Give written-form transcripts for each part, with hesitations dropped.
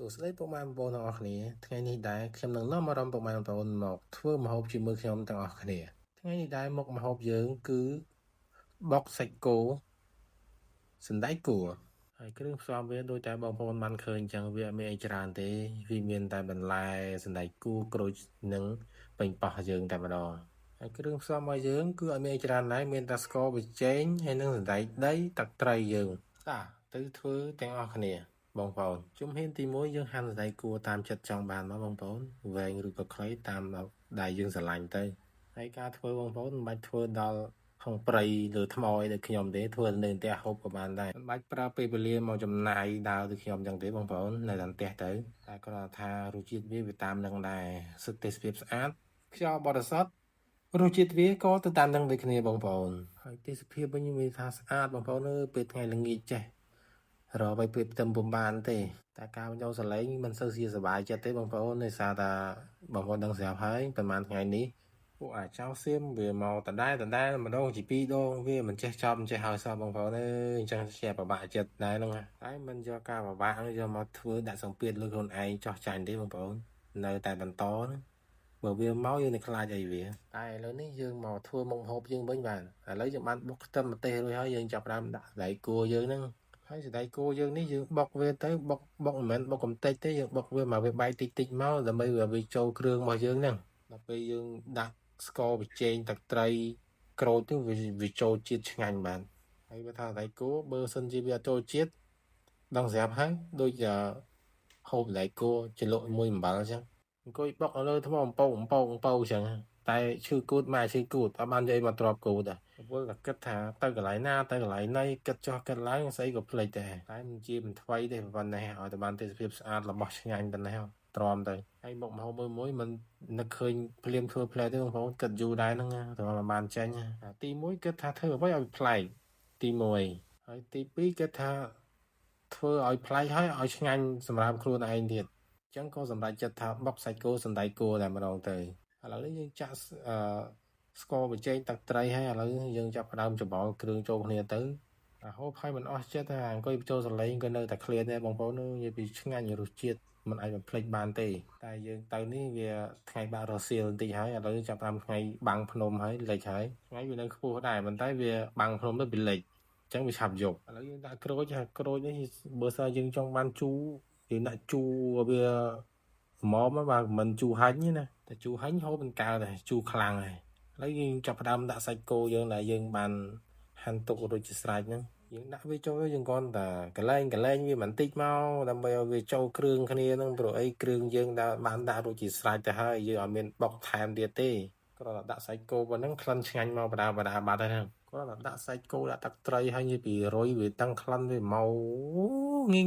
សួស្តីពុកម៉ែបងប្អូនទាំងអស់គ្នាថ្ងៃនេះដែរខ្ញុំនឹងនាំអារម្មណ៍ពុកម៉ែបងប្អូនមកធ្វើម្ហូបជាមួយខ្ញុំទាំងអស់គ្នាថ្ងៃនេះដែរមុខម្ហូបយើងគឺបុកសាច់គោសណ្តែកគួរហើយគ្រឿងផ្សំវាដូចតែបងប្អូនបានឃើញចឹងវាមានអីច្រើនទេវាមានតែបន្លែសណ្តែកគួរក្រូចនិងប៉េងប៉ោះយើងតែម្ដងហើយគ្រឿងផ្សំរបស់យើងគឺអត់មានអីច្រើនដែរមានតែស្ករប៊ីចេងហើយនិងសណ្តែកដីទឹកត្រីយើងទៅធ្វើទាំងអស់គ្នាបងប្អូនជំហានទី1យើងហាន់សណ្តែកគួរតាមចិត្តចង់បានមកបងប្អូនវែងឬក៏ខ្លីតាមដែលយើងស្រឡាញ់ទៅហើយការធ្វើបងប្អូនមិនបាច់ធ្វើដល់ហុងព្រៃលើថ្មអីដូចខ្ញុំទេធ្វើនៅផ្ទះហូបក៏បានដែរមិនបាច់ប្រើពេលវេលាមកចំណាយដើរដូចខ្ញុំចឹងទេបងប្អូននៅតាមផ្ទះទៅតែគ្រាន់តែថារសជាតិវាតាមនឹងដែរសុទ្ធទេសភាពស្អាតខ្យល់បរិសុទ្ធរសជាតិវាក៏ទៅតាមនឹងដូចគ្នាបងប្អូនហើយទេសភាពវិញមានថាស្អាតបងប្អូនអើយពេលថ្ងៃល្ងាចចេះរកឲ្យពេលផ្ទឹមពុំបានទេតែការបញ្ចូលសលេងមិនសូវជាសប្បាយចិត្តទេបងប្អូនដោយសារតែបងប្អូនដឹងស្រាប់ហើយប្រហែលថ្ងៃនេះពួកអាចោសៀមវាមកដដែលម្ដងជា2ដងវាមិនចេះចប់មិនចេះហើយសោះបងប្អូនអើយអញ្ចឹងជាពិបាកចិត្តដែរហ្នឹងតែមិនយកការពិបាកយកមកធ្វើដាក់សម្ពាធលើខ្លួនឯងចោះចាញ់ទេបងប្អូននៅតែបន្តណាបើវាមកយើងនឹងខ្លាចអីវាតែឥឡូវនេះយើងមកធ្វើមុខម្ហូបយើងវិញបានឥឡូវយើងបានបុកខ្ទឹមម្ទេសរួចហើយយើងចាប់ផ្ដើមដាក់ដៃគួរយើងហ្នឹងហើយសណ្តែកគួរយើងនេះយើងបុកវាទៅបុកមិនមែនបុកកំតិចទេយើងបុកវាមកវាបែកតិចមកដើម្បីវាចូលគ្រឿងរបស់យើងហ្នឹងដល់ពេលយើងដាក់ស្ករប៊ីចេងទឹកត្រីក្រូចទៅវាចូលជាតិឆ្ងាញ់បានហើយវាថាសណ្តែកគួរបើសិនជាវាចូលជាតិដឹងស្រាប់ហើយដូចហូបសណ្តែកគួរជ្រលក់មួយអំបិលអញ្ចឹងអង្គុយបុកនៅលើថ្មអំពៅអញ្ចឹងតែឈឺគូតម៉ែឈឺគូតអត់បាននិយាយមកទ្របគូតធ្វើតែគិតថាទៅកន្លែងណាទៅកន្លែងណីគិតចោះគិតឡើងស្អីក៏ភ្លេចដែរតែមិនជាមិនថ្មីទេប៉ុណ្ណេះឲ្យតែបានទេសភាពស្អាតរបស់ឆ្ងាញ់ប៉ុណ្ណេះទ្រាំទៅហើយមុខម្ហូបមួយមិននឹកឃើញភ្លាមធ្វើផ្លែទេបងប្អូនគិតយូរដែរហ្នឹងតែបានចេញទី1គិតថាធ្វើអ្វីឲ្យប្លែកទី1ហើយទី2គិតថាធ្វើឲ្យប្លែកហើយឲ្យឆ្ងាញ់សម្រាប់ខ្លួនឯងទៀតអញ្ចឹងក៏សម្រេចចិត្តថាបុកសាច់គោសណ្តែកគួរតែម្ដងទៅឥឡូវនេះយើងចាក់ស្ករប៊ីចេងទឹកត្រីហើយឥឡូវយើងចាប់ផ្ដើមច្របល់គ្រឿងចូលគ្នាទៅហូបហើយមិនអស់ចិត្តតែអង្គុយបញ្ចូលសលេងក៏នៅតែឃ្លានដែរបងប្អូននិយាយពីឆ្ងាញ់រសជាតិមិនអាចបំភ្លេចបានទេតែយើងទៅនេះវាថ្ងៃបាក់រសៀលបន្តិចហើយឥឡូវចាប់តាមថ្ងៃបាំងភ្នំហើយលិចហើយថ្ងៃវានៅខ្ពស់ដែរប៉ុន្តែវាបាំងភ្នំទៅវាលិចអញ្ចឹងវាឆាប់យប់ឥឡូវយើងដាក់ក្រូចនេះបើសិនយើងចង់បានជូរយើងដាក់ជូរវាមកបាទមិនជូរហាញ់ទេណាតែជូរហាញ់ហូបមិនកើតទេជូរខ្លាំងហើយឥឡូវយើងចាប់ផ្ដើមដាក់សាច់គោយើងដែលយើងបានហាន់ទុករួចជាស្រេចហ្នឹងយើងដាក់វាចូលយើងគ្រាន់តែកលែងវាបន្តិចមកដើម្បីឲ្យវាចូលគ្រឿងគ្នាហ្នឹងព្រោះអីគ្រឿងយើងបានដាក់រួចជាស្រេចទៅហើយយើងអត់មានបុកថែមទៀតទេគ្រាន់តែដាក់សាច់គោប៉ុណ្ណឹងក្លិនឆ្ងាញ់មកបដាបាត់ហើយហ្នឹងគ្រាន់តែដាក់សាច់គោដាក់ទឹកត្រីហើយនិយាយពីរុយវាតាំងក្លិនវាមកងី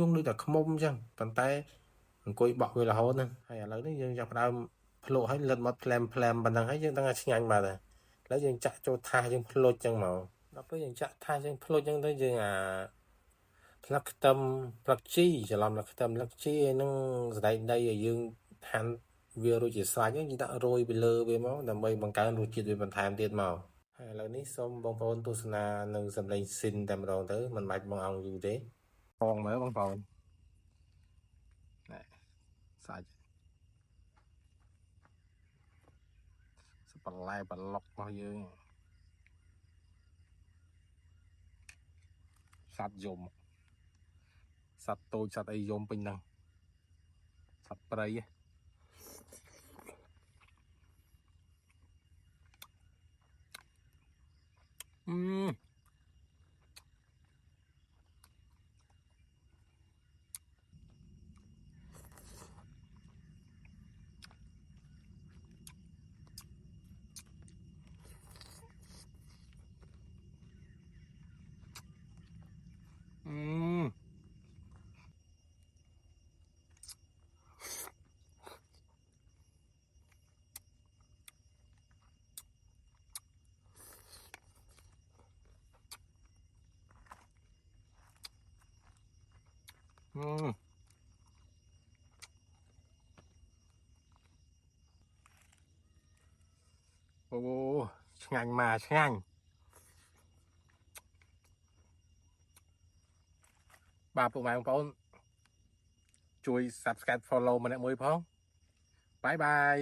ងងដូចតែខ្មុំអញ្ចឹងប៉ុន្តែអង្គុយបក់វារហូតហ្នឹងហើយឥឡូវនេះយើងចាប់ផ្ដើមភ្លក់ឲ្យលិតមកផ្លែមប៉ុណ្ណឹងហើយយើងដឹងថាឆ្ងាញ់បាទឥឡូវយើងចាក់ចូលថាសយើងភ្លុចចឹងមកដល់ពេលយើងចាក់ថាសយើងភ្លុចចឹងទៅយើងផ្លឹកខ្ទឹមផ្លឹកជីច្រឡំផ្លឹកខ្ទឹមផ្លឹកជីហើយនឹងសណ្តែកដីឲ្យយើងហាន់វារួចជាស្រេចយើងដាក់រោយពីលើវាមកដើម្បីបង្កើនរសជាតិវាបន្ថែមទៀតមកហើយឥឡូវនេះសូមបងប្អូនទស្សនានៅសម្លេងស៊ីនតែម្ដងទៅមិនបាច់បងអង្គយូរទេផងមើលបងប្អូនសាច់បន្លែប្លុករបស់យើងសត្វយំសត្វតូចសត្វអីយំពេញហ្នឹងសត្វព្រៃអូឆ្ងាញ់មកឆ្ងាញ់បាទពុកម៉ែបងប្អូន ជួយ subscribe follow ម្នាក់មួយផងបាយបាយ